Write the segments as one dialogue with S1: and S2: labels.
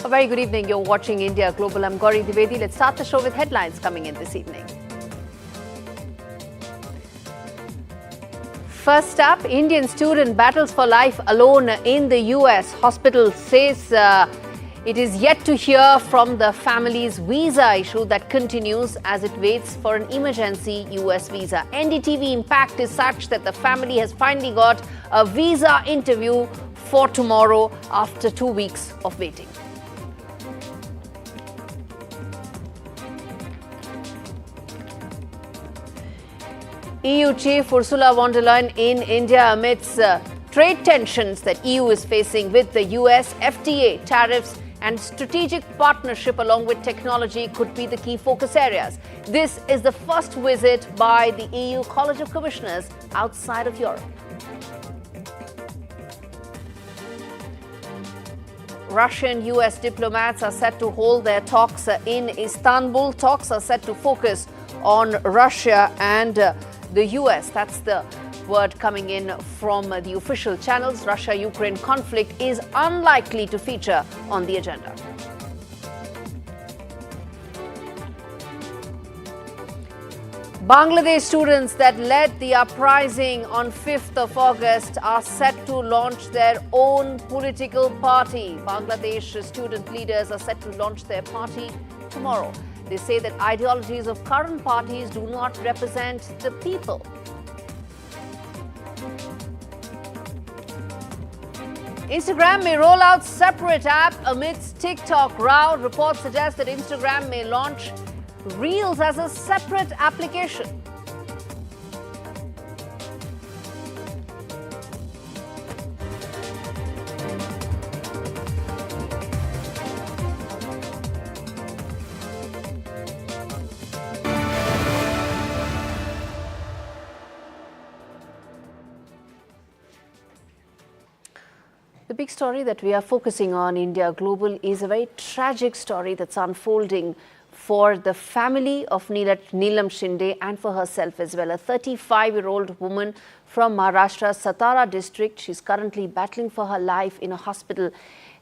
S1: A very good evening. You're watching India Global. I'm Gauri Dwivedi. Let's start the show with headlines coming in this evening. First up, Indian student battles for life alone in the US. Hospital says it is yet to hear from the family's visa issue that continues as it waits for an emergency US visa. NDTV Impact is such that the family has finally got a visa interview for tomorrow after 2 weeks of waiting. EU chief Ursula von der Leyen in India amidst trade tensions that EU is facing with the US. FTA, tariffs and strategic partnership along with technology could be the key focus areas. This is the first visit by the EU College of Commissioners outside of Europe. Russian US diplomats are set to hold their talks in Istanbul. Talks are set to focus on Russia and the US. That's the word coming in from the official channels. Russia-Ukraine conflict is unlikely to feature on the agenda. Bangladesh students that led the uprising on 5th of August are set to launch their own political party. Bangladesh student leaders are set to launch their party tomorrow. They say that ideologies of current parties do not represent the people. Instagram may roll out separate app amidst TikTok row. Reports suggest that Instagram may launch Reels as a separate application. The big story that we are focusing on, India Global, is a very tragic story that's unfolding for the family of Nilam Shinde and for herself as well. A 35-year-old woman from Maharashtra's Satara district. She's currently battling for her life in a hospital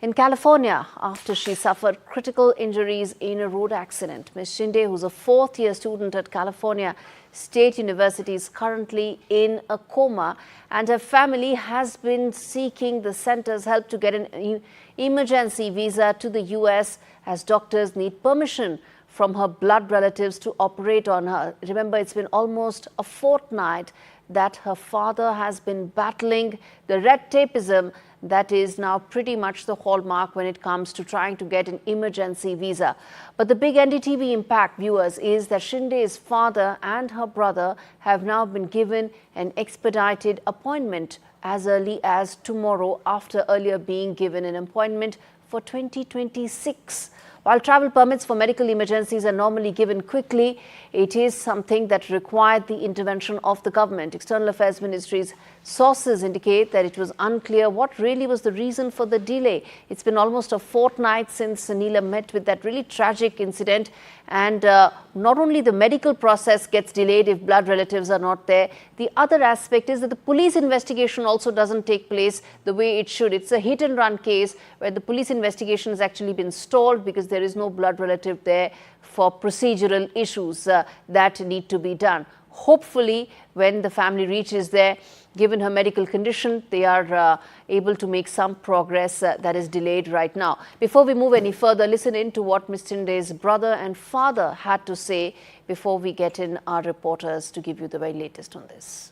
S1: in California after she suffered critical injuries in a road accident. Ms. Shinde, who's a fourth-year student at California State University, is currently in a coma, and her family has been seeking the center's help to get an emergency visa to the US as doctors need permission from her blood relatives to operate on her. Remember, it's been almost a fortnight that her father has been battling the red tapeism that is now pretty much the hallmark when it comes to trying to get an emergency visa. But the big NDTV Impact, viewers, is that Shinde's father and her brother have now been given an expedited appointment as early as tomorrow, after earlier being given an appointment for 2026. While travel permits for medical emergencies are normally given quickly, it is something that required the intervention of the government. External Affairs Ministry's sources indicate that it was unclear what really was the reason for the delay. It's been almost a fortnight since Nilam met with that really tragic incident, and not only the medical process gets delayed if blood relatives are not there, the other aspect is that the police investigation also doesn't take place the way it should. It's a hit and run case where the police investigation has actually been stalled because there is no blood relative there for procedural issues that need to be done. Hopefully, when the family reaches there, given her medical condition, they are able to make some progress that is delayed right now. Before we move any further, listen in to what Ms. Shinde's brother and father had to say before we get in our reporters to give you the very latest on this.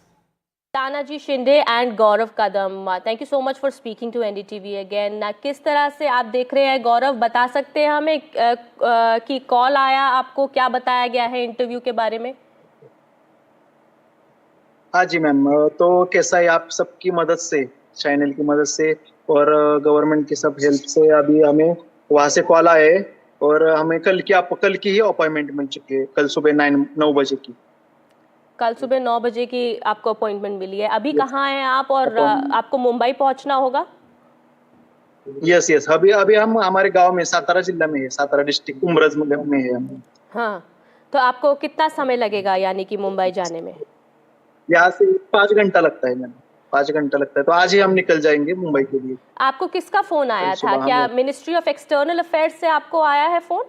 S2: Tanaji Shinde and Gaurav Kadam, thank you so much for speaking to NDTV again. किस तरह से आप देख रहे हैं गौरव, बता सकते हैं हमें कि कॉल आया आपको, क्या बताया गया है इंटरव्यू के बारे में?
S3: हाँ जी मैम, तो कैसा है, आप सबकी मदद से, चैनल की मदद से और गवर्नमेंट की सब हेल्प से अभी हमें वहाँ से कॉल आया है और हमें कल की ही अपॉइंटमेंट मिल चुकी है, कल सुबह 9 बजे की। कल सुबह 9 बजे की आपको अपॉइंटमेंट मिली है। अभी कहाँ हैं आप और आपको मुंबई पहुँचना होगा? यस, अभी हम हमारे गांव में, सातारा जिला में है, सातारा डिस्ट्रिक्ट उमरज में है हम। हाँ, तो आपको कितना समय लगेगा यानी कि मुंबई जाने में? यहाँ से 5 घंटा लगता है मैम। 5 घंटा लगता है, तो आज ही हम निकल जाएंगे मुंबई के लिए।
S2: आपको किसका फोन आया था?
S3: सुबह
S2: क्या
S3: हम
S2: मिनिस्ट्री ऑफ एक्सटर्नल अफेयर्स से आपको आया है फोन?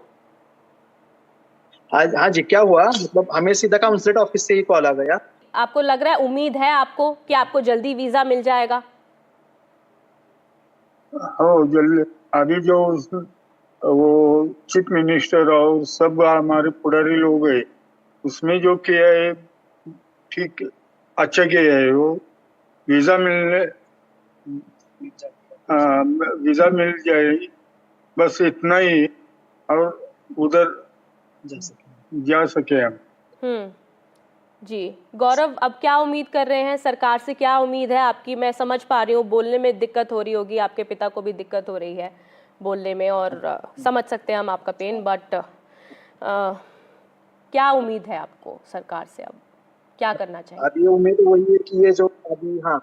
S3: आज, हाँ जी, क्या हुआ मतलब हमें सीधा काउंसलेट ऑफिस से ही कॉल आ गया।
S2: आपको लग रहा है, उम्मीद है आपको कि आपको जल्दी वीजा मिल जाएगा?
S4: हो जल्दी। अभी जो वो चीफ मिनिस्टर और सब हमारे पुराने लोग हैं, उसमें जो किया है ठीक अच्छा किया है। वो वीजा मिलने वीजा मिल जाएगी, बस इतना ही, और उधर जा सके हम।
S2: जी गौरव, अब क्या उम्मीद कर रहे हैं? सरकार से क्या उम्मीद है आपकी? मैं समझ पा रही हूँ बोलने में दिक्कत हो रही होगी, आपके पिता को भी दिक्कत हो रही है बोलने में, और समझ सकते हैं हम आपका पेन, बट क्या उम्मीद है आपको सरकार से? अब क्या करना चाहिए?
S3: अभी उम्मीद वही है कि ये जो अभी, हाँ,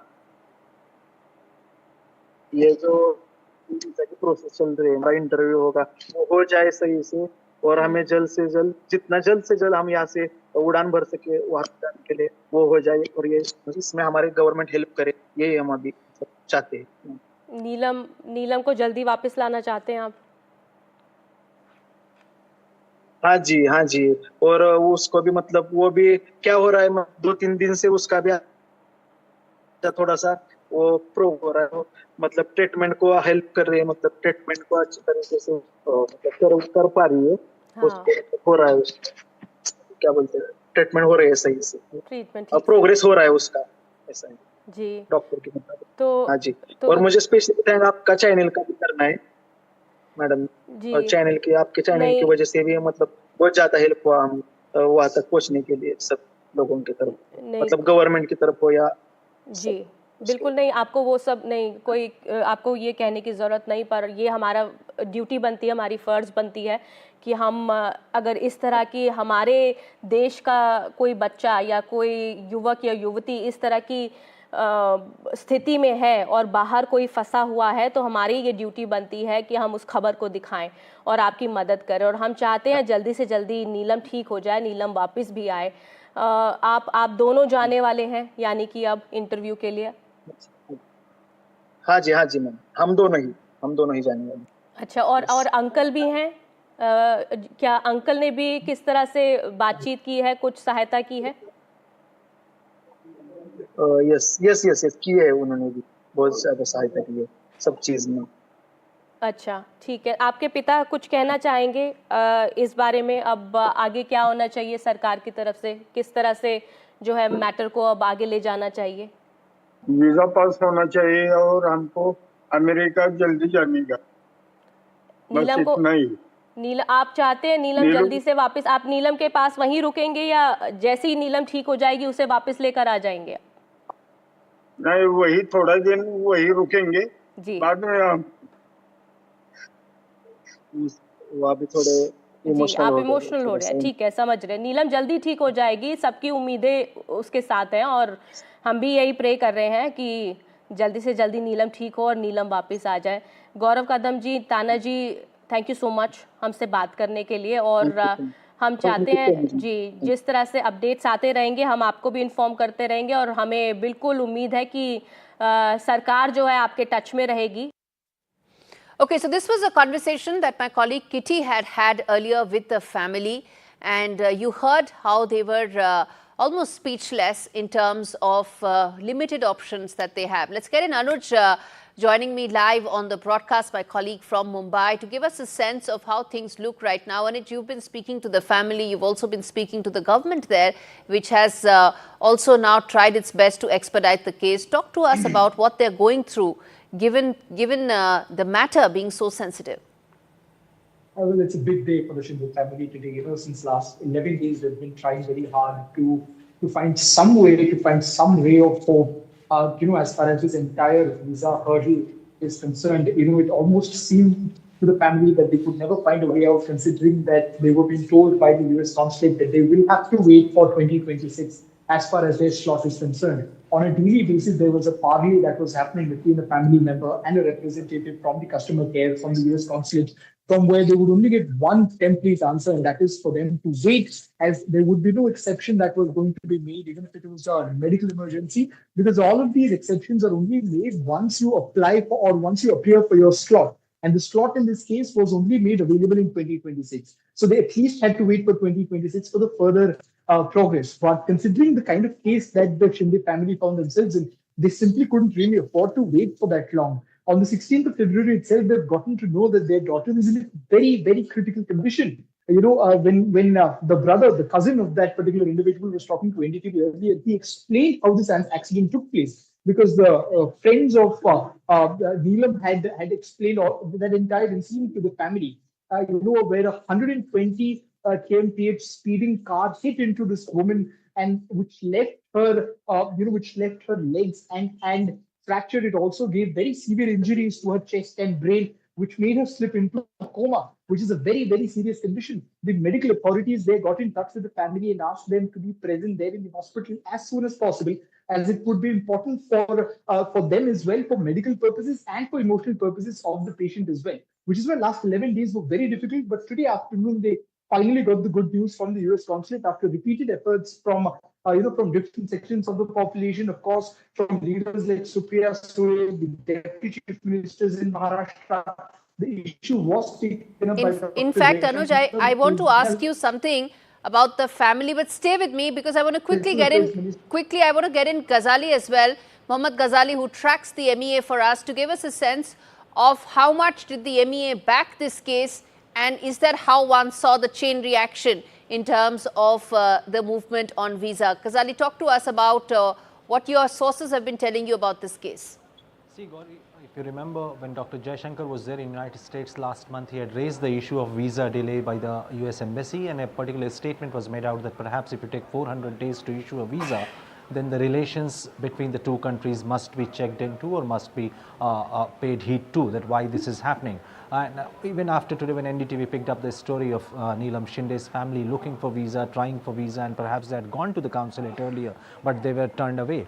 S3: ये जो प्रोसेस चल रही है, इंटरव्यू होगा, वो हो जाए सही से, और हमें जल्द से जल्द, जितना जल्द से जल्द हम यहाँ से उड़ान भर सके वहां जाने के लिए, वो हो जाए, और ये इसमें हमारी गवर्नमेंट हेल्प करे, यही हम अभी चाहते हैं।
S2: नीलम को जल्दी वापस लाना चाहते हैं आप?
S3: हाँ जी, हाँ जी, और उसको भी मतलब वो भी क्या हो रहा है, 2-3 दिन से उसका भी थोड़ा सा वो प्रो हो रहा है, वो मतलब ट्रीटमेंट को हेल्प कर रही है, मतलब ट्रीटमेंट को अच्छी तरीके से मतलब कर पा रही है।
S2: हाँ।
S3: उसको हो रहा है, उसको क्या बोलते हैं, ट्रीटमेंट हो रही है सही से,
S2: ट्रीटमेंट
S3: और प्रोग्रेस हो रहा है उसका, ऐसा है
S2: जी
S3: डॉक्टर के मुताबिक।
S2: तो
S3: हाँ जी, और मुझे स्पेशली थैंक आपका चैनल का भी करना है मैडम,
S2: जी
S3: और चैनल की, आपके चैनल की वजह से भी मतलब बहुत ज्यादा हेल्प हुआ हम वहां तक पहुंचने के लिए, सब लोगों की तरफ, मतलब गवर्नमेंट की तरफ हो या
S2: जी बिल्कुल नहीं, आपको वो सब नहीं, कोई आपको ये कहने की ज़रूरत नहीं, पर ये हमारा ड्यूटी बनती है, हमारी फ़र्ज़ बनती है कि हम अगर इस तरह की हमारे देश का कोई बच्चा या कोई युवक या युवती इस तरह की स्थिति में है और बाहर कोई फंसा हुआ है, तो हमारी ये ड्यूटी बनती है कि हम उस खबर को दिखाएं और आपकी मदद करें। और हम चाहते हैं जल्दी से जल्दी नीलम ठीक हो जाए, नीलम वापस भी आए। आप दोनों जाने वाले हैं यानी कि अब इंटरव्यू के लिए?
S3: हाँ जी मैम, हम दोनों ही जाने वाले।
S2: अच्छा, और अंकल भी हैं? क्या अंकल ने भी किस तरह से बातचीत की है, कुछ सहायता की है?
S3: यस की है, उन्होंने भी बहुत ज्यादा सहायता की है सब चीज में।
S2: अच्छा ठीक है, आपके पिता कुछ कहना चाहेंगे इस बारे में? अब आगे क्या होना चाहिए सरकार की तरफ से, किस तरह से जो है मैटर को अब आगे ले जाना चाहिए?
S4: वीजा पास होना चाहिए और हमको अमेरिका जल्दी जाने का, बस इतना ही।
S2: आप चाहते हैं नीलम जल्दी से वापस, आप नीलम के पास वहीं रुकेंगे या जैसे ही नीलम ठीक हो जाएगी उसे वापस लेकर आ जाएंगे?
S4: नहीं, वही थोड़ा दिन वही रुकेंगे
S2: जी,
S4: बाद में हम
S3: वहाँ भी थोड़े
S2: जी आप इमोशनल हो रहे हैं, ठीक है, समझ रहे हैं। नीलम जल्दी ठीक हो जाएगी, सबकी उम्मीदें उसके साथ हैं, और हम भी यही प्रे कर रहे हैं कि जल्दी से जल्दी नीलम ठीक हो और नीलम वापस आ जाए। Gaurav Kadam ji, Tanaji, thank you so much हमसे बात करने के लिए, और हम चाहते हैं जी जिस तरह से अपडेट्स आते रहेंगे हम आपको भी इन्फॉर्म करते रहेंगे, और हमें बिल्कुल उम्मीद है कि सरकार जो है आपके टच में रहेगी।
S1: Okay, so this was a conversation that my colleague Kitty had earlier with the family, and you heard how they were almost speechless in terms of limited options that they have. Let's get in Anuj joining me live on the broadcast, my colleague from Mumbai, to give us a sense of how things look right now. Anuj, you've been speaking to the family, you've also been speaking to the government there, which has also now tried its best to expedite the case. Talk to us about what they're going through, given the matter being so sensitive.
S5: Well, it's a big day for the Shinde family today. Since last 11 days, they've been trying very hard to find some way, to find some ray of hope. As far as this entire visa hurdle is concerned, it almost seemed to the family that they could never find a way out, considering that they were being told by the US consulate that they will have to wait for 2026 as far as their slot is concerned. On a daily basis, there was a parley that was happening between a family member and a representative from the customer care from the US consulate, from where they would only get one template answer, and that is for them to wait, as there would be no exception that was going to be made, even if it was a medical emergency, because all of these exceptions are only made once you apply for or once you appear for your slot. And the slot in this case was only made available in 2026. So they at least had to wait for 2026 for the further progress. But considering the kind of case that the Shinde family found themselves in, they simply couldn't really afford to wait for that long. On the 16th of February itself, they've gotten to know that their daughter is in a very, very critical condition. When the brother, the cousin of that particular individual was talking to NDTV earlier, he explained how this accident took place, because the friends of Neelam had explained all that entire incident to the family. Where a 120 kmph speeding car hit into this woman, and which left her legs and fractured. It also gave very severe injuries to her chest and brain, which made her slip into a coma, which is a very, very serious condition. The medical authorities there got in touch with the family and asked them to be present there in the hospital as soon as possible, as it would be important for them as well, for medical purposes and for emotional purposes of the patient as well. Which is why last 11 days were very difficult. But today afternoon, they finally got the good news from the US consulate after repeated efforts from different sections of the population, of course, from leaders like Supriya Sule, the deputy chief ministers in Maharashtra. The issue was taken up by
S1: In
S5: Dr.
S1: fact, Anuj, I want to ask
S5: Leyen.
S1: you something about the family, but stay with me because I want to I want to get in Ghazali as well, Mohammad Ghazali, who tracks the MEA for us, to give us a sense of how much did the MEA back this case, and is that how one saw the chain reaction in terms of the movement on visa? Ghazali, talk to us about what your sources have been telling you about this case.
S6: See, Gauri, if you remember, when Dr. Jaishankar was there in the United States last month, he had raised the issue of visa delay by the US Embassy, and a particular statement was made out that perhaps if you take 400 days to issue a visa, then the relations between the two countries must be checked into or must be paid heed to, that why this is happening. And even after today, when NDTV picked up the story of Nilam Shinde's family looking for visa, trying for visa, and perhaps they had gone to the consulate earlier, but they were turned away.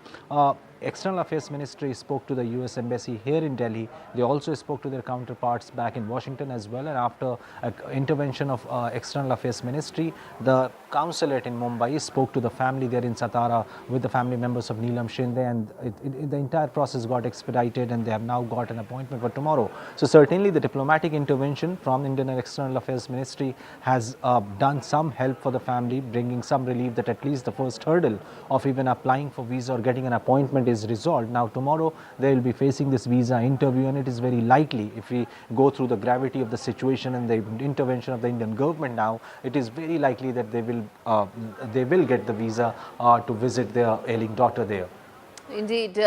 S6: External Affairs Ministry spoke to the US Embassy here in Delhi. They also spoke to their counterparts back in Washington as well. And after intervention of External Affairs Ministry, the consulate in Mumbai spoke to the family there in Satara with the family members of Nilam Shinde, and the entire process got expedited, and they have now got an appointment for tomorrow. So certainly the diplomatic intervention from Indian External Affairs Ministry has done some help for the family, bringing some relief that at least the first hurdle of even applying for visa or getting an appointment is resolved. Now tomorrow they will be facing this visa interview, and it is very likely, if we go through the gravity of the situation and the intervention of the Indian government now, it is very likely that they will get the visa to visit their ailing daughter there.
S1: Indeed.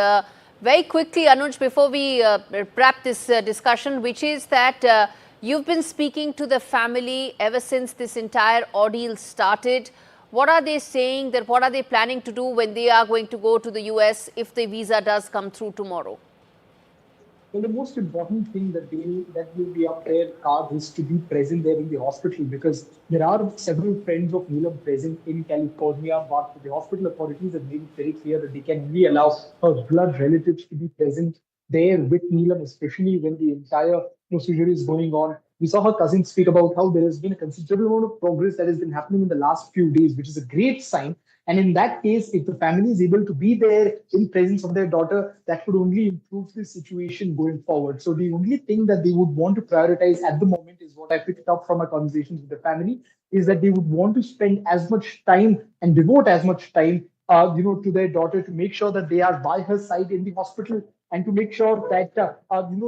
S1: Very quickly, Anuj, before we wrap this discussion, which is that you've been speaking to the family ever since this entire ordeal started. What are they saying? That what are they planning to do when they are going to go to the US if the visa does come through tomorrow?
S5: Well, the most important thing that will be up their card is to be present there in the hospital, because there are several friends of Neelam present in California, but the hospital authorities have made it very clear that they can only allow her blood relatives to be present there with Neelam, especially when the entire procedure is going on. We saw her cousin speak about how there has been a considerable amount of progress that has been happening in the last few days, which is a great sign. And in that case, if the family is able to be there in presence of their daughter, that would only improve the situation going forward. So the only thing that they would want to prioritize at the moment is what I picked up from my conversations with the family, is that they would want to spend as much time and devote as much time to their daughter, to make sure that they are by her side in the hospital, and to make sure that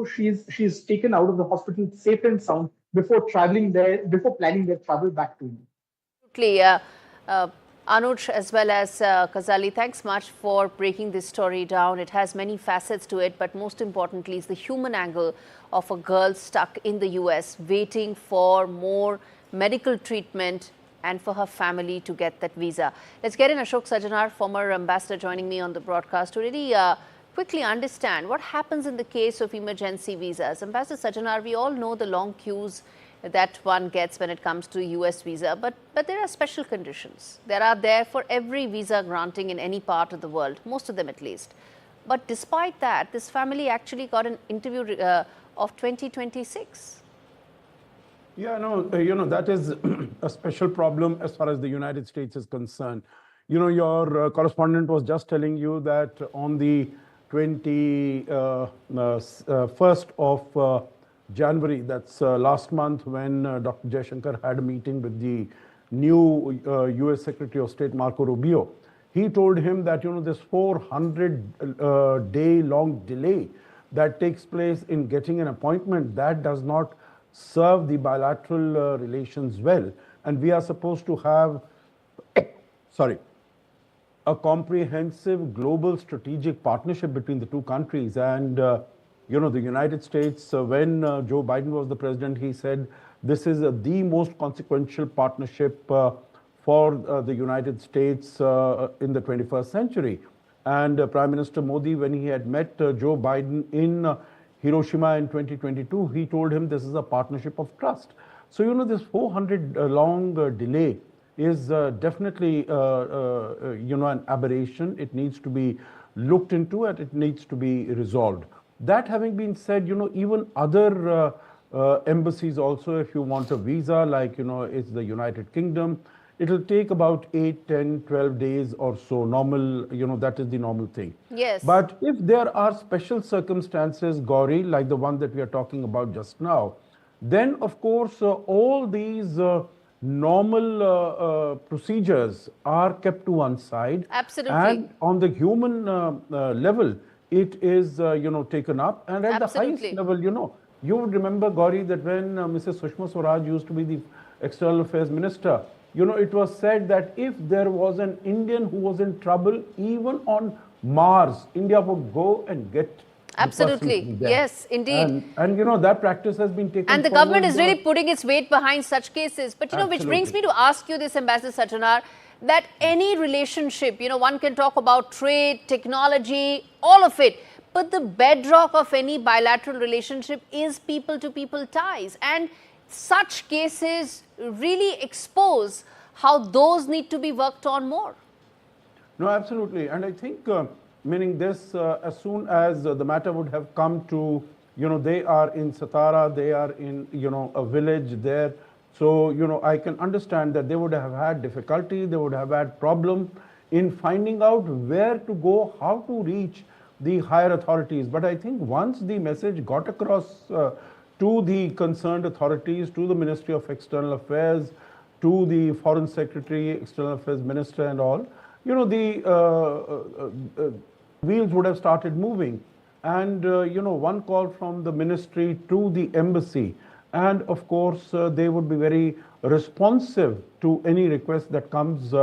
S5: she is taken out of the hospital safe and sound before traveling there, before planning their travel back to India.
S1: Absolutely. Anuj as well as Ghazali, thanks much for breaking this story down. It has many facets to it, but most importantly is the human angle of a girl stuck in the US waiting for more medical treatment and for her family to get that visa. Let's get in Ashok Sajjanar, former ambassador, joining me on the broadcast to really quickly understand what happens in the case of emergency visas. Ambassador Sajjanar, we all know the long queues that one gets when it comes to US visa, but there are special conditions. There are there for every visa granting in any part of the world, most of them at least. But despite that, this family actually got an interview of 2026.
S7: Yeah, no, that is a special problem as far as the United States is concerned. Your correspondent was just telling you that on the 21st of January, that's last month, when Dr. Jaishankar had a meeting with the new US Secretary of State, Marco Rubio, he told him that, this 400-day long delay that takes place in getting an appointment, that does not serve the bilateral relations well. And we are supposed to have, sorry, a comprehensive global strategic partnership between the two countries. And, the United States, when Joe Biden was the president, he said this is the most consequential partnership for the United States in the 21st century. And Prime Minister Modi, when he had met Joe Biden in Hiroshima in 2022, he told him this is a partnership of trust. So, this 400 long delay is definitely, an aberration. It needs to be looked into and it needs to be resolved. That having been said, even other embassies also, if you want a visa, like, it's the United Kingdom, it'll take about 8, 10, 12 days or so. Normal, that is the normal thing.
S1: Yes.
S7: But if there are special circumstances, Gauri, like the one that we are talking about just now, then of course all these normal procedures are kept to one side.
S1: Absolutely.
S7: And on the human level, it is, taken up. And at the highest level, you would remember, Gauri, that when Mrs. Sushma Swaraj used to be the External Affairs Minister, it was said that if there was an Indian who was in trouble, even on Mars, India would go and get.
S1: Absolutely. Yes, indeed.
S7: And that practice has been taken.
S1: And the government is really putting its weight behind such cases. But, which brings me to ask you this, Ambassador Satyanar, that any relationship, one can talk about trade, technology, all of it. But the bedrock of any bilateral relationship is people-to-people ties. And such cases really expose how those need to be worked on more.
S7: No, absolutely. And I think, meaning this, as soon as the matter would have come to, they are in Satara, they are in, a village there. So, I can understand that they would have had difficulty, they would have had problem in finding out where to go, how to reach the higher authorities. But I think once the message got across to the concerned authorities, to the Ministry of External Affairs, to the Foreign Secretary, External Affairs Minister and all, the wheels would have started moving. And, one call from the ministry to the embassy. And of course, they would be very responsive to any request that comes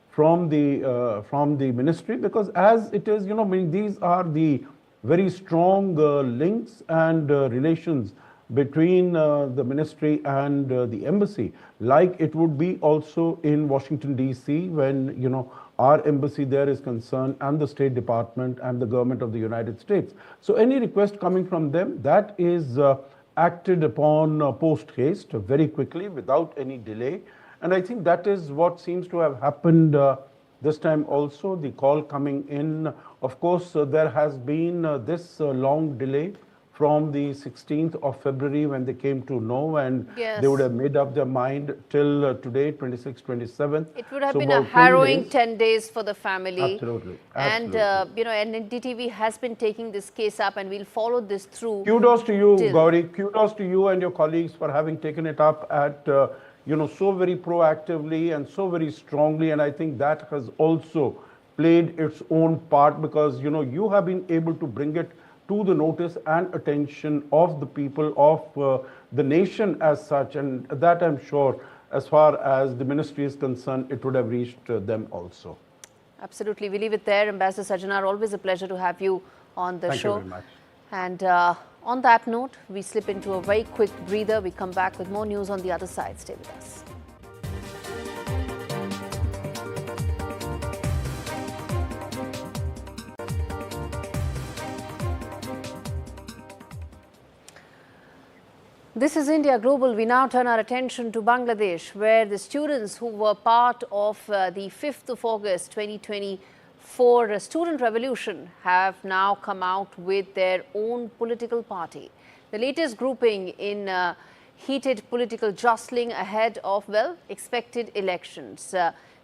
S7: from the ministry, because as it is, these are the very strong links and relations between the ministry and the embassy, like it would be also in Washington, D.C., when, our embassy there is concerned, and the State Department and the government of the United States. So any request coming from them, that is acted upon post haste, very quickly, without any delay. And I think that is what seems to have happened this time also, the call coming in. Of course, there has been this long delay from the 16th of February when they came to know, and they would have made up their mind till today, 26th, 27th.
S1: It would have been a harrowing 10 days for the family.
S7: Absolutely.
S1: And, NDTV has been taking this case up, and we'll follow this through.
S7: Kudos to you, Gauri. Kudos to you and your colleagues for having taken it up at, so very proactively and so very strongly. And I think that has also played its own part, because, you have been able to bring it to the notice and attention of the people of the nation as such. And that, I'm sure, as far as the ministry is concerned, it would have reached them also.
S1: Absolutely. We leave it there. Ambassador Satyanar, always a pleasure to have you on the show.
S7: Thank you very much.
S1: And on that note, we slip into a very quick breather. We come back with more news on the other side. Stay with us. This is India Global. We now turn our attention to Bangladesh, where the students who were part of the 5th of August 2024 student revolution have now come out with their own political party. The latest grouping in heated political jostling ahead of, well, expected elections.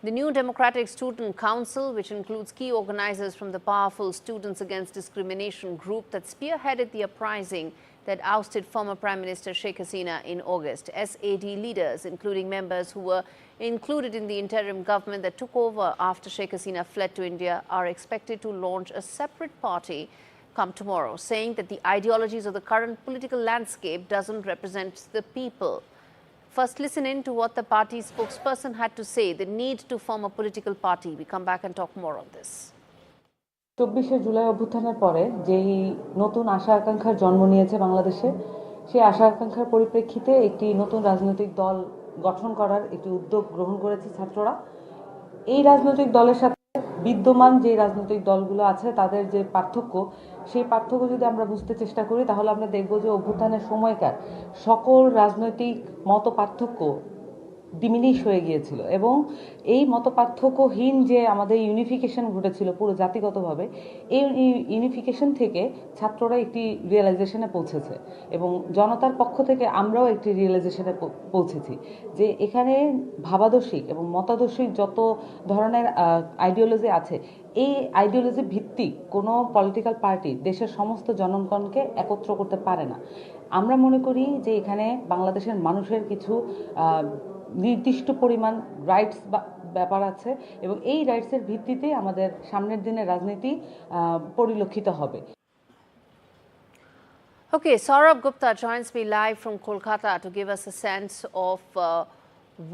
S1: The new Democratic Student Council, which includes key organizers from the powerful Students Against Discrimination group that spearheaded the uprising that ousted former Prime Minister Sheikh Hasina in August. SAD leaders, including members who were included in the interim government that took over after Sheikh Hasina fled to India, are expected to launch a separate party come tomorrow, saying that the ideologies of the current political landscape doesn't represent the people. First, listen in to what the party spokesperson had to say, the need to form a political party. We come back and talk more on this.
S8: 24শে July অভ্যুত্থানের পরে যেই নতুন আশা আকাঙ্ক্ষার জন্ম নিয়েছে বাংলাদেশে, সেই আশা আকাঙ্ক্ষার পরিপ্রেক্ষিতে একটি নতুন রাজনৈতিক দল গঠন করার একটি উদ্যোগ গ্রহণ করেছে ছাত্ররা। এই রাজনৈতিক দলের সাথে বিদ্যমান যে রাজনৈতিক দলগুলো আছে তাদের যে পার্থক্য, সেই পার্থক্য যদি আমরা বুঝতে চেষ্টা করি তাহলে আমরা দেখব যে অভ্যুত্থানের সময়কার সকল রাজনৈতিক মত পার্থক্য ডিমিনিশ হয়ে গিয়েছিল এবং এই মত পার্থক্যহীন যে আমাদের ইউনিফিকেশন ঘটেছিল পুরো জাতিগতভাবে, এই ইউনিফিকেশন থেকে ছাত্ররা একটি রিয়েলাইজেশনে পৌঁছেছে এবং জনতার পক্ষ থেকে আমরাও একটি রিয়েলাইজেশনে পৌঁছেছি যে এখানে ভাবাদর্শিক এবং মতাদর্শিক যত ধরনের আইডিওলজি আছে, এই আইডিওলজি ভিত্তিক কোনো পলিটিক্যাল পার্টি দেশের সমস্ত জনগণকে একত্র করতে পারে না। আমরা মনে করি যে এখানে বাংলাদেশের মানুষের কিছু নির্দিষ্ট পরিমাণ রাইটস ব্যাপার আছে এবং এই রাইটসের ভিত্তিতে আমাদের সামনের দিনের রাজনীতি পরিলক্ষিত হবে।
S1: Okay, Saurabh Gupta joins me live from Kolkata to give us a sense of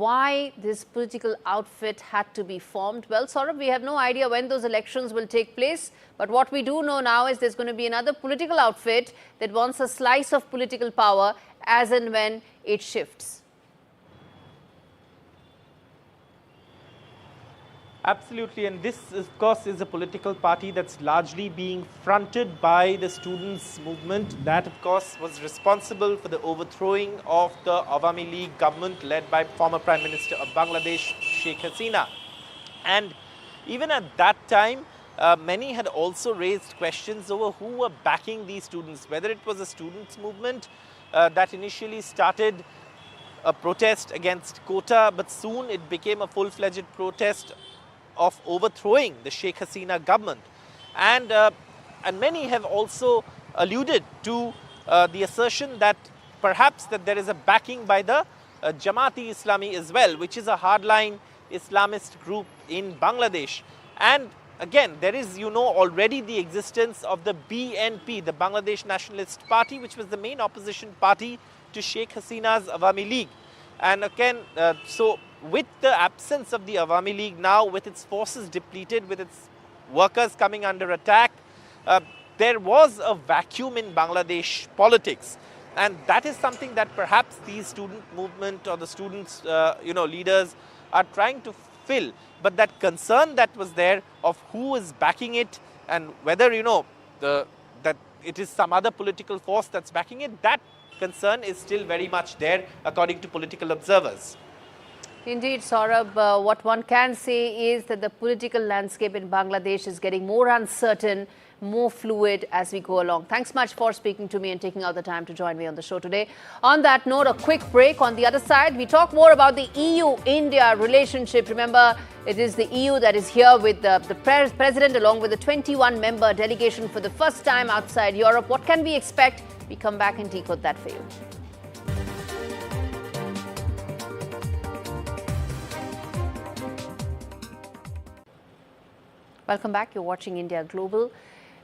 S1: why this political outfit had to be formed. Well, Saurabh, we have no idea when those elections will take place, but what we do know now is there's going to be another political outfit that wants a slice of political power as and when it shifts.
S9: Absolutely, and this, of course, is a political party that's largely being fronted by the students' movement. That, of course, was responsible for the overthrowing of the Awami League government led by former Prime Minister of Bangladesh, Sheikh Hasina. And even at that time, many had also raised questions over who were backing these students, whether it was a students' movement that initially started a protest against quota, but soon it became a full-fledged protest of overthrowing the Sheikh Hasina government. And many have also alluded to the assertion that perhaps that there is a backing by the Jamaat-e-Islami as well, which is a hardline Islamist group in Bangladesh. And again, there is, you know, already the existence of the BNP, the Bangladesh Nationalist Party, which was the main opposition party to Sheikh Hasina's Awami League. And again, so with the absence of the Awami League now, with its forces depleted, with its workers coming under attack, there was a vacuum in Bangladesh politics. And that is something that perhaps the student movement or the students, leaders are trying to fill. But that concern that was there of who is backing it and whether, that it is some other political force that's backing it, that concern is still very much there, according to political observers.
S1: Indeed, Saurabh, what one can say is that the political landscape in Bangladesh is getting more uncertain, more fluid as we go along. Thanks much for speaking to me and taking out the time to join me on the show today. On that note, a quick break. On the other side, we talk more about the EU-India relationship. Remember, it is the EU that is here with the president along with the 21-member delegation for the first time outside Europe. What can we expect? We come back and decode that for you. Welcome back. You're watching India Global.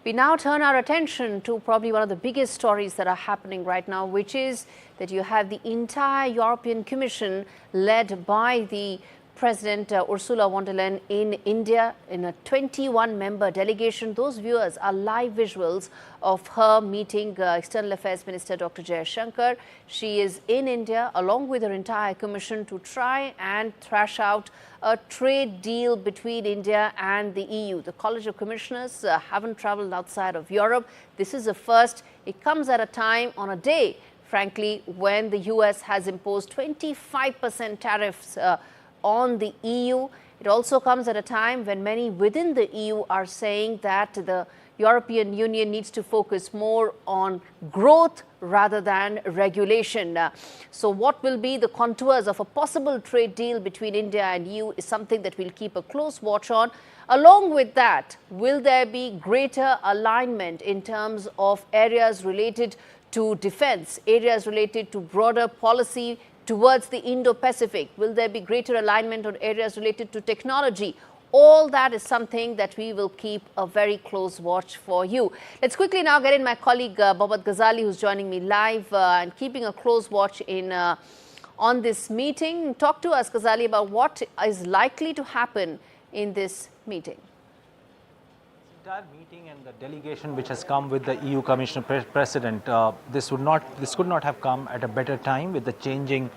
S1: We now turn our attention to probably one of the biggest stories that are happening right now, which is that you have the entire European Commission led by the President Ursula von der Leyen in India in a 21-member delegation. Those viewers are live visuals of her meeting External Affairs Minister Dr. Shankar. She is in India along with her entire commission to try and thrash out a trade deal between India and the EU. The College of Commissioners haven't traveled outside of Europe. This is a first. It comes at a time, on a day, frankly, when the US has imposed 25% tariffs on the EU. It also comes at a time when many within the EU are saying that the European Union needs to focus more on growth rather than regulation. So what will be the contours of a possible trade deal between India and EU is something that we'll keep a close watch on. Along with that, will there be greater alignment in terms of areas related to defense, areas related to broader policy towards the Indo-Pacific? Will there be greater alignment on areas related to technology? All that is something that we will keep a very close watch for you. Let's quickly now get in my colleague Babat Ghazali, who's joining me live and keeping a close watch on this meeting. Talk to us, Ghazali, about what is likely to happen in this meeting.
S6: Entire meeting and the delegation which has come with the EU Commissioner President, this could not have come at a better time with the changing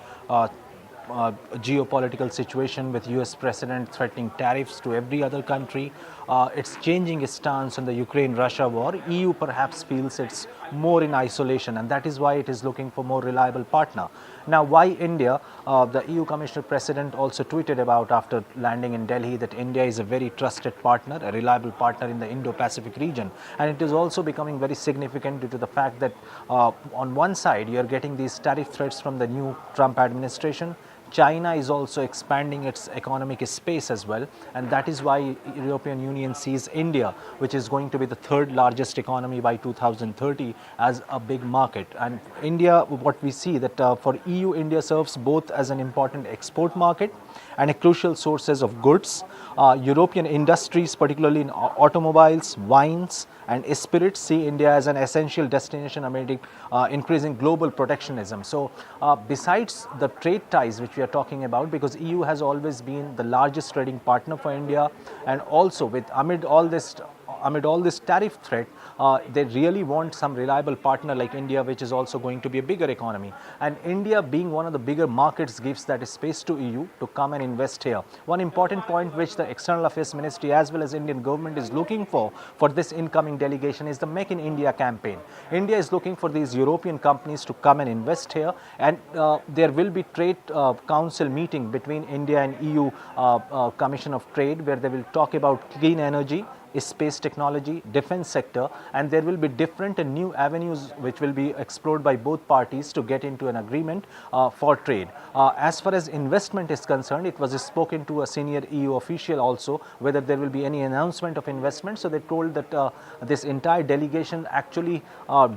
S6: geopolitical situation, with US President threatening tariffs to every other country. It's changing its stance on the Ukraine-Russia war. EU perhaps feels it's more in isolation, and that is why it is looking for more reliable partner. Now, why India? The EU Commissioner President also tweeted about after landing in Delhi that India is a very trusted partner, a reliable partner in the Indo-Pacific region. And it is also becoming very significant due to the fact that on one side, you're getting these tariff threats from the new Trump administration. China is also expanding its economic space as well, and that is why European Union sees India, which is going to be the third largest economy by 2030, as a big market. And India, what we see that for EU, India serves both as an important export market and a crucial sources of goods. European industries, particularly in automobiles, wines and spirits, see India as an essential destination amid increasing global protectionism. So besides the trade ties which we are talking about, because EU has always been the largest trading partner for India, and also amid all this tariff threat, they really want some reliable partner like India, which is also going to be a bigger economy. And India, being one of the bigger markets, gives that space to EU to come and invest here. One important point which the External Affairs Ministry as well as Indian government is looking for this incoming delegation is the Make in India campaign. India is looking for these European companies to come and invest here, and there will be trade council meeting between India and EU Commission of Trade, where they will talk about clean energy, space technology, defense sector, and there will be different and new avenues which will be explored by both parties to get into an agreement for trade. As far as investment is concerned, it was spoken to a senior EU official also whether there will be any announcement of investment. So they told that this entire delegation actually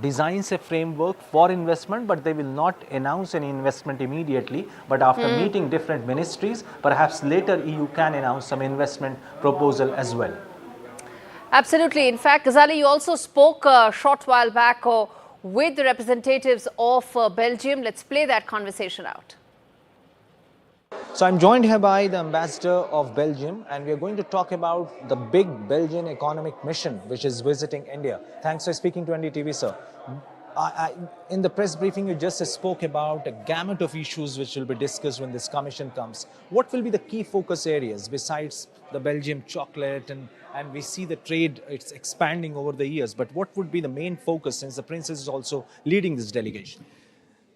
S6: designs a framework for investment, but they will not announce any investment immediately. But after meeting different ministries, perhaps later EU can announce some investment proposal as well.
S1: Absolutely. In fact, Ghazali, you also spoke a short while back with the representatives of Belgium. Let's play that conversation out.
S6: So I'm joined here by the ambassador of Belgium, and we are going to talk about the big Belgian economic mission which is visiting India. Thanks for speaking to NDTV, sir. In the press briefing, you just spoke about a gamut of issues which will be discussed when this commission comes. What will be the key focus areas besides the Belgium chocolate, and we see the trade, it's expanding over the years, but what would be the main focus since the princess is also leading this delegation?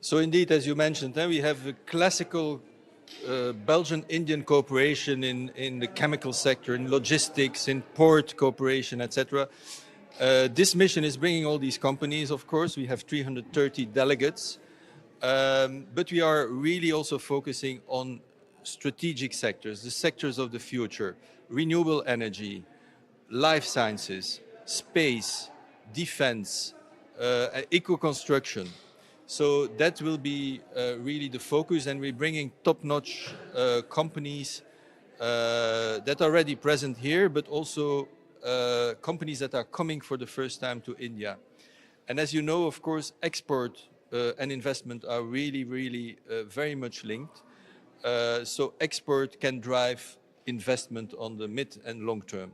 S10: So indeed, as you mentioned, we have a classical Belgian-Indian cooperation in the chemical sector, in logistics, in port cooperation, etc. This mission is bringing all these companies, of course. We have 330 delegates, but we are really also focusing on strategic sectors, the sectors of the future: renewable energy, life sciences, space, defense, eco-construction. So that will be really the focus, and we're bringing top-notch companies that are already present here, but also companies that are coming for the first time to India. And as you know, of course, export and investment are really very much linked. So export can drive investment on the mid and long term.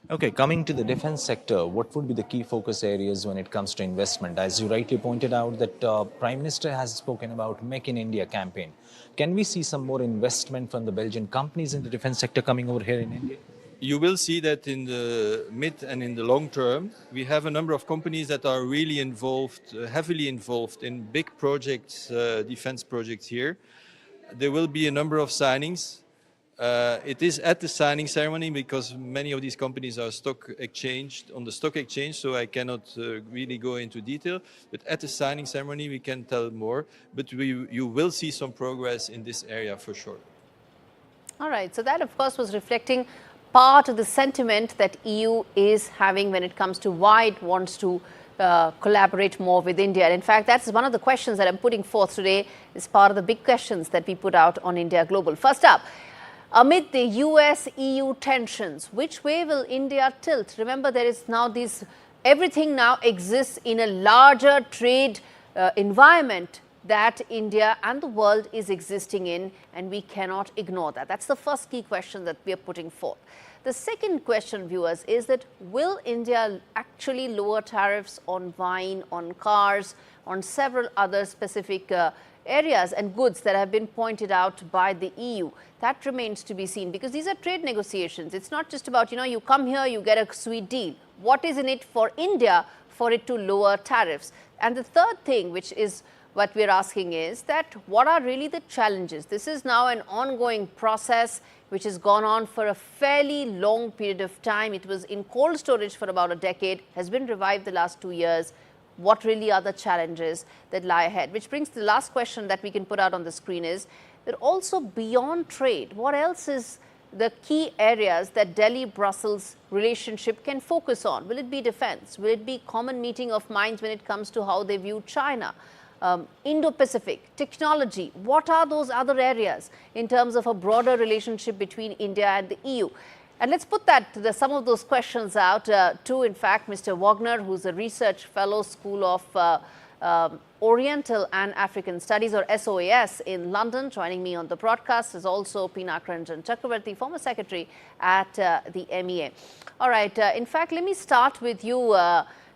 S6: Okay, coming to the defense sector, what would be the key focus areas when it comes to investment? As you rightly pointed out that Prime Minister has spoken about Make in India campaign. Can we see some more investment from the Belgian companies in the defense sector coming over here in India?
S10: You will see that in the mid and in the long term, we have a number of companies that are really involved, heavily involved in big projects, defense projects here. There will be a number of signings. It is at the signing ceremony because many of these companies are on the stock exchange, so I cannot really go into detail. But at the signing ceremony, we can tell more. But you will see some progress in this area for sure.
S1: All right. So that, of course, was reflecting part of the sentiment that EU is having when it comes to why it wants to collaborate more with India. And in fact, that's one of the questions that I'm putting forth today as part of the big questions that we put out on India Global. First up, amid the US-EU tensions, which way will India tilt? Remember, there is now everything now exists in a larger trade environment that India and the world is existing in, and we cannot ignore that. That's the first key question that we are putting forth. The second question, viewers, is that will India actually lower tariffs on wine, on cars, on several other specific areas and goods that have been pointed out by the EU? That remains to be seen, because these are trade negotiations. It's not just about, you come here, you get a sweet deal. What is in it for India for it to lower tariffs? And the third thing, which is what we're asking, is that what are really the challenges? This is now an ongoing process which has gone on for a fairly long period of time. It was in cold storage for about a decade, has been revived the last 2 years. What really are the challenges that lie ahead? Which brings the last question that we can put out on the screen is that also beyond trade, what else is the key areas that Delhi-Brussels relationship can focus on? Will it be defense? Will it be common meeting of minds when it comes to how they view China? Indo-Pacific, technology, what are those other areas in terms of a broader relationship between India and the EU? And let's put some of those questions out to, in fact, Mr. Wagner, who's a research fellow, School of Oriental and African Studies, or SOAS, in London. Joining me on the broadcast is also Pinakaranjan Chakravarti, former secretary at the MEA. All right, in fact, let me start with you,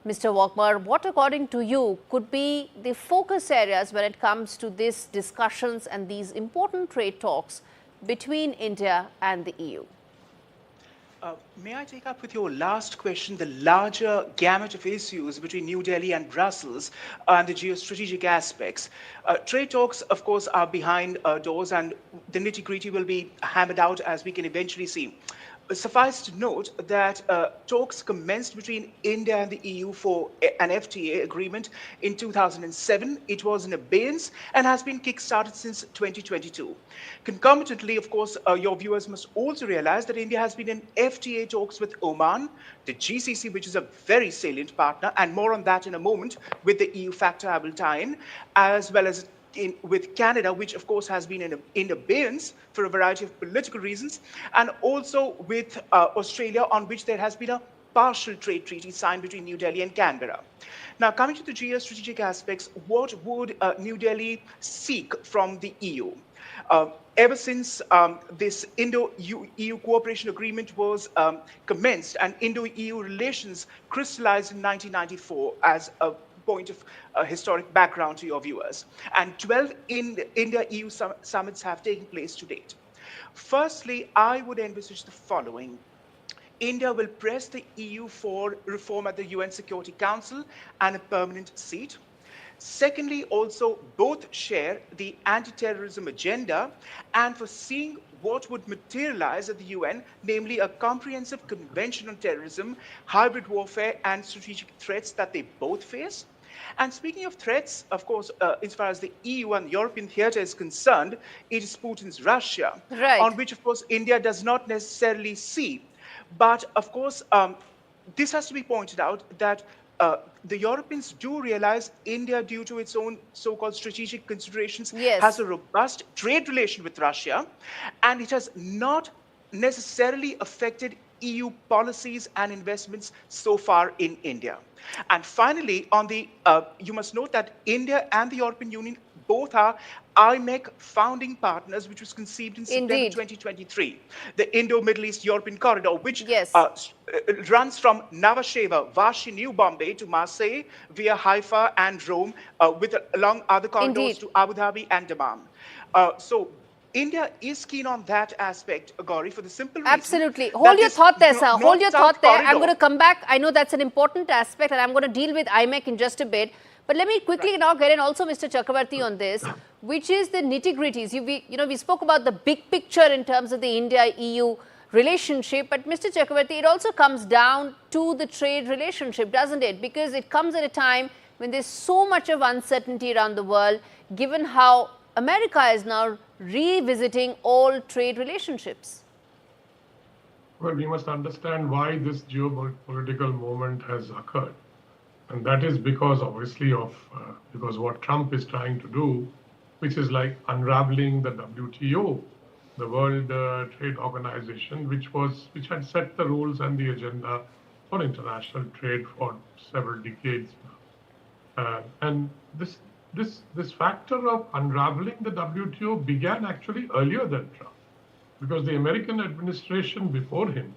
S1: Mr. Wagner. What, according to you, could be the focus areas when it comes to these discussions and these important trade talks between India and the EU?
S11: May I take up with your last question the larger gamut of issues between New Delhi and Brussels and the geostrategic aspects? Trade talks, of course, are behind doors, and the nitty-gritty will be hammered out as we can eventually see. Suffice to note that talks commenced between India and the EU for an FTA agreement in 2007. It was in abeyance and has been kick-started since 2022. Concomitantly, of course, your viewers must also realize that India has been in FTA talks with Oman, the GCC, which is a very salient partner, and more on that in a moment with the EU factor I will tie in, as well as with Canada, which of course has been in abeyance for a variety of political reasons, and also with Australia, on which there has been a partial trade treaty signed between New Delhi and Canberra. Now, coming to the geostrategic aspects, what would New Delhi seek from the EU? Ever since this Indo-EU cooperation agreement was commenced and Indo-EU relations crystallized in 1994 as a point of historic background to your viewers. And 12 India-EU summits have taken place to date. Firstly, I would envisage the following. India will press the EU for reform at the UN Security Council and a permanent seat. Secondly, also both share the anti-terrorism agenda and foreseeing what would materialize at the UN, namely a comprehensive convention on terrorism, hybrid warfare, and strategic threats that they both face. And speaking of threats, of course, as far as the EU and European theater is concerned, it is Putin's Russia,
S1: right,
S11: on which, of course, India does not necessarily see. But, of course, this has to be pointed out that the Europeans do realize India, due to its own so-called strategic considerations,
S1: yes,
S11: has a robust trade relation with Russia, and it has not necessarily affected EU policies and investments so far in India. And finally, on the you must note that India and the European Union both are IMEC founding partners, which was conceived in September 2023. The Indo-Middle East European Corridor, which runs from Nhava Sheva, Vashi, New Bombay to Marseille via Haifa and Rome, along other corridors to Abu Dhabi and Dammam. So India is keen on that aspect, Gauri, for the simple reason.
S1: Absolutely. Hold your thought there, sir. Hold your thought there. I'm going to come back. I know that's an important aspect, and I'm going to deal with IMEC in just a bit. But let me quickly now get in also Mr. Chakravarti on this, which is the nitty-gritties. We spoke about the big picture in terms of the India-EU relationship, but Mr. Chakravarti, it also comes down to the trade relationship, doesn't it? Because it comes at a time when there's so much of uncertainty around the world, given how America is now revisiting all trade relationships.
S12: Well, we must understand why this geopolitical moment has occurred. And that is because, obviously, because what Trump is trying to do, which is like unraveling the WTO, the World Trade Organization, which had set the rules and the agenda for international trade for several decades now. And this factor of unraveling the WTO began actually earlier than Trump, because the American administration before him,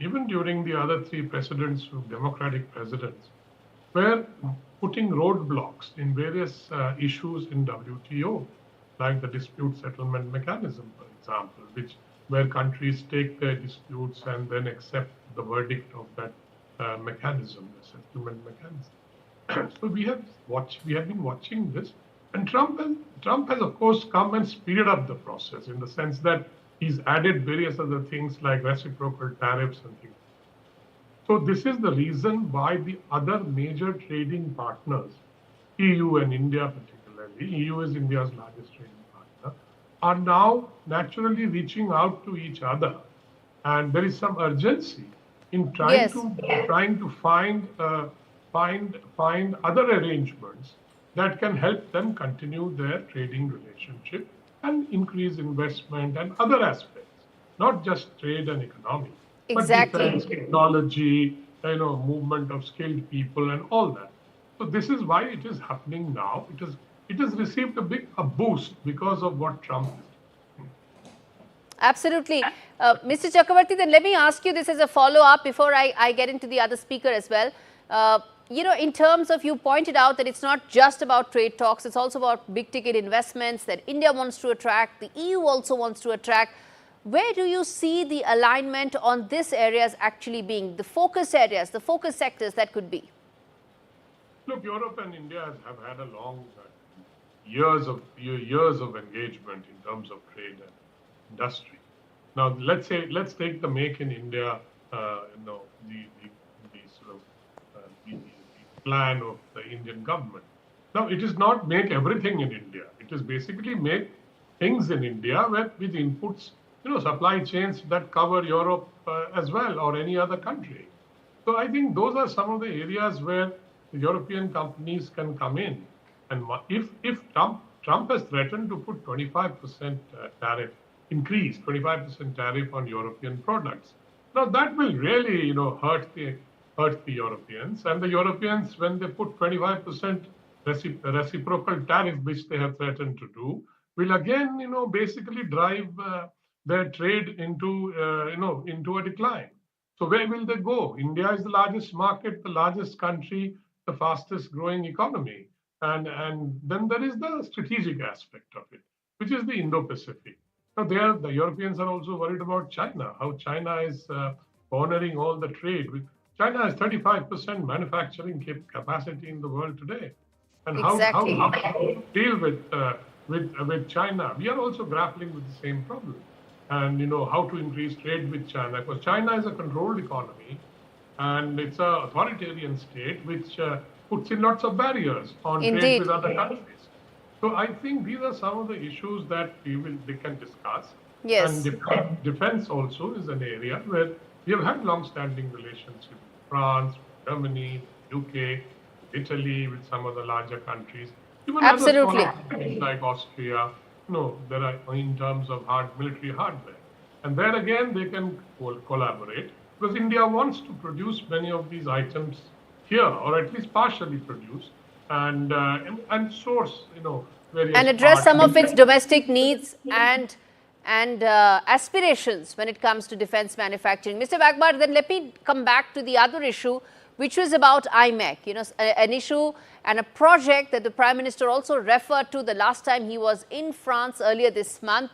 S12: even during the other three presidents, Democratic presidents, were putting roadblocks in various issues in WTO, like the dispute settlement mechanism, for example, where countries take their disputes and then accept the verdict of that mechanism, the settlement mechanism. So we have been watching this, and Trump has of course come and speeded up the process in the sense that he's added various other things like reciprocal tariffs and things. So this is the reason why the other major trading partners, EU and India particularly, EU is India's largest trading partner, are now naturally reaching out to each other. And there is some urgency in trying to find other arrangements that can help them continue their trading relationship and increase investment and other aspects, not just trade and economy.
S1: Exactly.
S12: But defense, technology, movement of skilled people and all that. So this is why it is happening now. It has received a boost because of what Trump is doing.
S1: Absolutely. Mr. Chakravarti, then let me ask you this as a follow-up before I get into the other speaker as well. In terms of, you pointed out that it's not just about trade talks, it's also about big ticket investments that India wants to attract, the EU also wants to attract. Where do you see the alignment on these areas actually being, the focus areas, the focus sectors that could be?
S12: Look, Europe and India have had a long years of engagement in terms of trade and industry. Now, let's take the Make in India, the plan of the Indian government. Now, it is not make everything in India. It is basically make things in India with inputs, supply chains that cover Europe as well, or any other country. So I think those are some of the areas where the European companies can come in. And if Trump has threatened to put 25% tariff, increase 25% tariff on European products. Now that will really, hurt the Europeans. And the Europeans, when they put 25% reciprocal tariff, which they have threatened to do, will again, basically drive their trade into a decline. So where will they go? India is the largest market, the largest country, the fastest growing economy. And then there is the strategic aspect of it, which is the Indo-Pacific. Now the Europeans are also worried about China, how China is cornering all the trade. China has 35% manufacturing capacity in the world today. And
S1: exactly.
S12: how to deal with China? We are also grappling with the same problem. And how to increase trade with China, because China is a controlled economy and it's an authoritarian state which puts in lots of barriers on trade with other countries. So I think these are some of the issues that they can discuss.
S1: Yes.
S12: And defense also is an area where we have had long-standing relations with France, Germany, UK, Italy, with some of the larger countries. Even
S1: absolutely.
S12: Other countries like Austria. There are in terms of military hardware. And there again, they can collaborate because India wants to produce many of these items here, or at least partially produce, and source, various
S1: and address
S12: parts.
S1: some of its domestic needs and aspirations when it comes to defense manufacturing. Mr. Wagmar, then let me come back to the other issue, which was about IMEC, an issue and a project that the Prime Minister also referred to the last time he was in France earlier this month.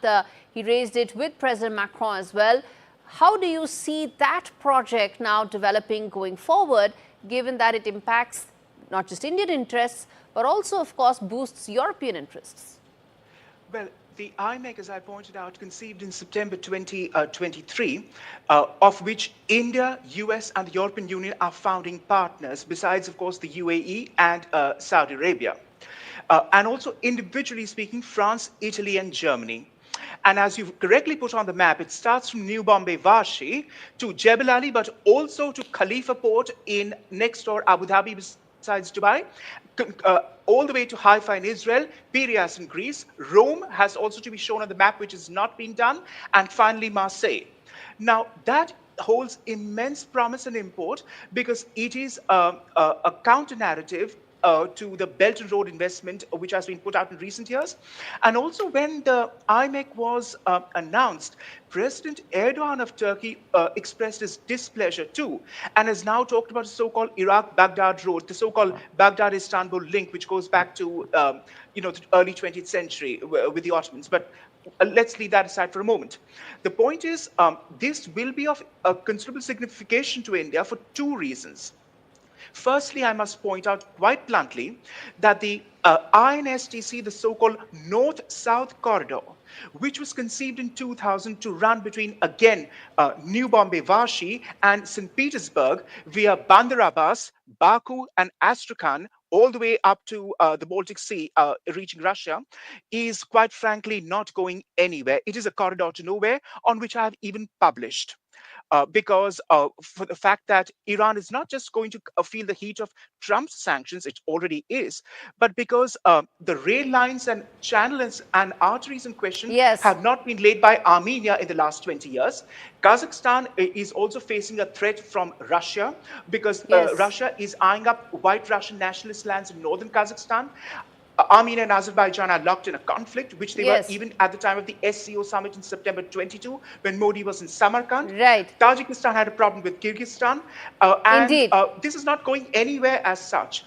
S1: He raised it with President Macron as well. How do you see that project now developing going forward, given that it impacts not just Indian interests, but also, of course, boosts European interests.
S11: Well, the IMEC, as I pointed out, conceived in September 2023, of which India, US, and the European Union are founding partners, besides, of course, the UAE and Saudi Arabia. And also, individually speaking, France, Italy, and Germany. And as you've correctly put on the map, it starts from New Bombay, Vashi, to Jebel Ali, but also to Khalifa Port in next door Abu Dhabi, besides Dubai, all the way to Haifa in Israel, Piraeus in Greece. Rome has also to be shown on the map, which has not been done, and finally Marseille. Now, that holds immense promise and import because it is a counter-narrative to the Belt and Road investment, which has been put out in recent years. And also when the IMEC was announced, President Erdogan of Turkey expressed his displeasure too, and has now talked about the so-called Iraq-Baghdad road, the so-called Baghdad-Istanbul link, which goes back to the early 20th century with the Ottomans. But let's leave that aside for a moment. The point is, this will be of considerable signification to India for two reasons. Firstly, I must point out quite bluntly that the INSTC, the so-called North-South Corridor, which was conceived in 2000 to run between, again, New Bombay, Vashi and St. Petersburg via Bandar Abbas, Baku and Astrakhan, all the way up to the Baltic Sea, reaching Russia, is quite frankly not going anywhere. It is a corridor to nowhere on which I have even published. Because for the fact that Iran is not just going to feel the heat of Trump's sanctions, it already is, but because the rail lines and channels and arteries in question have not been laid by Armenia in the last 20 years. Kazakhstan is also facing a threat from Russia because Russia is eyeing up white Russian nationalist lands in northern Kazakhstan. Armenia and Azerbaijan are locked in a conflict, which they were even at the time of the SCO summit in September 22, when Modi was in Samarkand.
S1: Right.
S11: Tajikistan had a problem with Kyrgyzstan. And this is not going anywhere as such.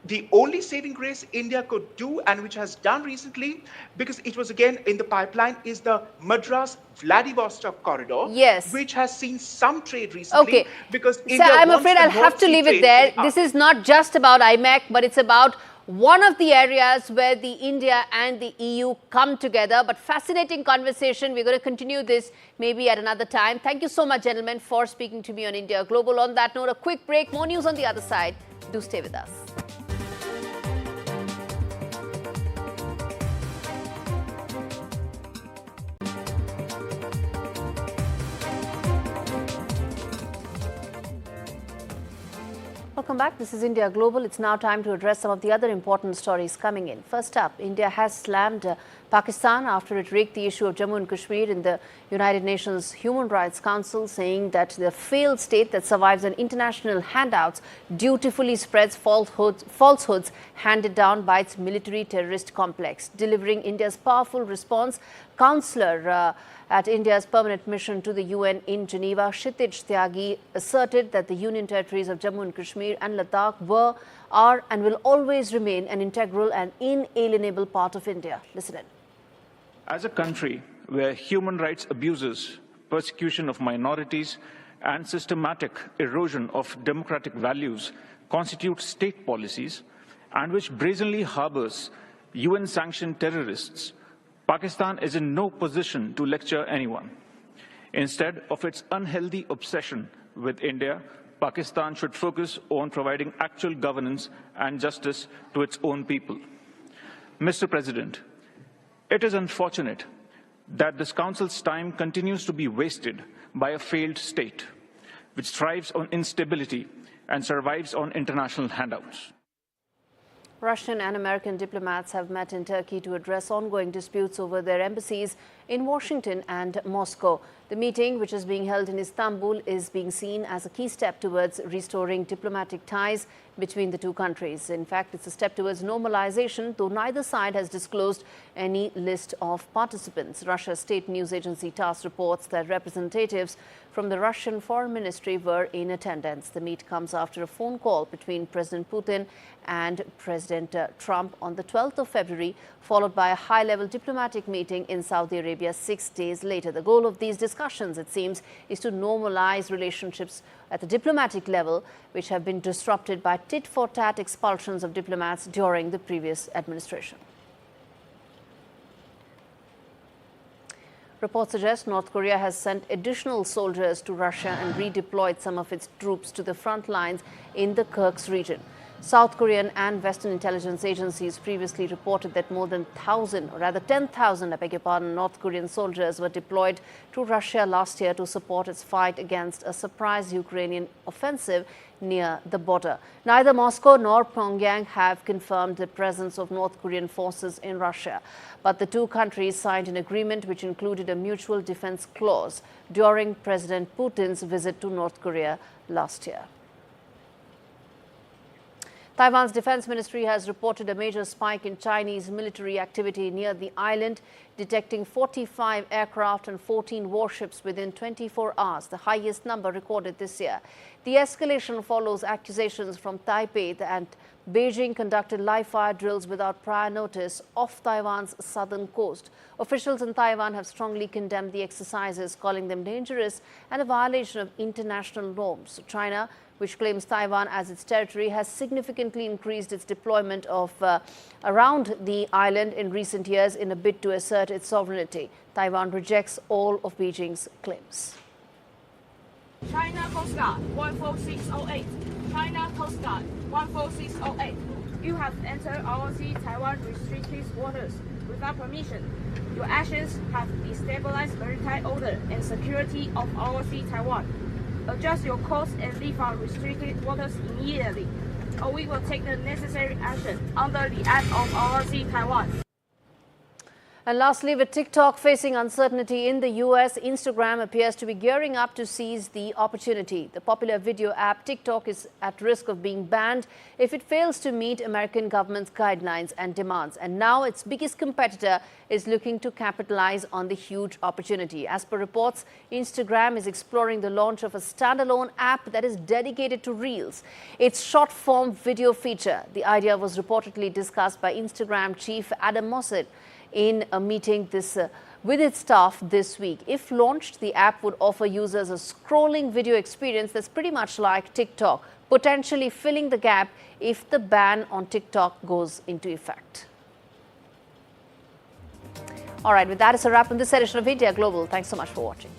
S11: The only saving grace India could do, and which has done recently, because it was again in the pipeline, is the Madras-Vladivostok corridor, which has seen some trade recently. Because India
S1: I'm
S11: wants
S1: afraid
S11: the
S1: I'll have
S11: North
S1: to
S11: Sea
S1: leave it
S11: trade
S1: there.
S11: to the
S1: This is not just about IMEC, but it's about one of the areas where the India and the EU come together. But fascinating conversation. We're going to continue this maybe at another time. Thank you so much, gentlemen, for speaking to me on India Global. On that note, a quick break. More news on the other side. Do stay with us. Welcome back. This is India Global. It's now time to address some of the other important stories coming in. First up, India has slammed Pakistan after it raised the issue of Jammu and Kashmir in the United Nations Human Rights Council, saying that the failed state that survives on international handouts dutifully spreads falsehoods handed down by its military terrorist complex. Delivering India's powerful response, Counselor at India's permanent mission to the UN in Geneva, Kshitij Tyagi, asserted that the Union territories of Jammu and Kashmir and Ladakh were, are and will always remain an integral and inalienable part of India. Listen in.
S13: As a country where human rights abuses, persecution of minorities and systematic erosion of democratic values constitute state policies and which brazenly harbors UN-sanctioned terrorists, Pakistan is in no position to lecture anyone. Instead of its unhealthy obsession with India, Pakistan should focus on providing actual governance and justice to its own people. Mr. President, it is unfortunate that this Council's time continues to be wasted by a failed state, which thrives on instability and survives on international handouts.
S1: Russian and American diplomats have met in Turkey to address ongoing disputes over their embassies in Washington and Moscow. The meeting, which is being held in Istanbul, is being seen as a key step towards restoring diplomatic ties between the two countries. In fact, it's a step towards normalization, though neither side has disclosed any list of participants. Russia's state news agency TASS reports that representatives from the Russian Foreign Ministry were in attendance. The meet comes after a phone call between President Putin and President Trump on the 12th of February, followed by a high-level diplomatic meeting in Saudi Arabia 6 days later. The goal of these discussions, it seems, is to normalize relationships at the diplomatic level, which have been disrupted by tit-for-tat expulsions of diplomats during the previous administration. Reports suggest North Korea has sent additional soldiers to Russia and redeployed some of its troops to the front lines in the Kursk region. South Korean and Western intelligence agencies previously reported that more than 10,000, North Korean soldiers were deployed to Russia last year to support its fight against a surprise Ukrainian offensive near the border. Neither Moscow nor Pyongyang have confirmed the presence of North Korean forces in Russia, but the two countries signed an agreement which included a mutual defense clause during President Putin's visit to North Korea last year. Taiwan's defense ministry has reported a major spike in Chinese military activity near the island, detecting 45 aircraft and 14 warships within 24 hours, the highest number recorded this year. The escalation follows accusations from Taipei that Beijing conducted live-fire drills without prior notice off Taiwan's southern coast. Officials in Taiwan have strongly condemned the exercises, calling them dangerous and a violation of international norms. China, which claims Taiwan as its territory, has significantly increased its deployment of around the island in recent years in a bid to assert its sovereignty. Taiwan rejects all of Beijing's claims.
S14: China Coast Guard 14608. China Coast Guard 14608. You have entered our sea Taiwan restricted waters without permission. Your actions have destabilized maritime order and security of our sea Taiwan. Adjust your course and leave our restricted waters immediately, or we will take the necessary action under the Act of our sea Taiwan.
S1: And lastly, with TikTok facing uncertainty in the US, Instagram appears to be gearing up to seize the opportunity. The popular video app TikTok is at risk of being banned if it fails to meet American government's guidelines and demands. And now its biggest competitor is looking to capitalize on the huge opportunity. As per reports, Instagram is exploring the launch of a standalone app that is dedicated to Reels, its short-form video feature. The idea was reportedly discussed by Instagram chief Adam Mossad in a meeting with its staff this week. If launched, the app would offer users a scrolling video experience that's pretty much like TikTok, potentially filling the gap if the ban on TikTok goes into effect. All right, with that, it's a wrap on this edition of India Global. Thanks so much for watching.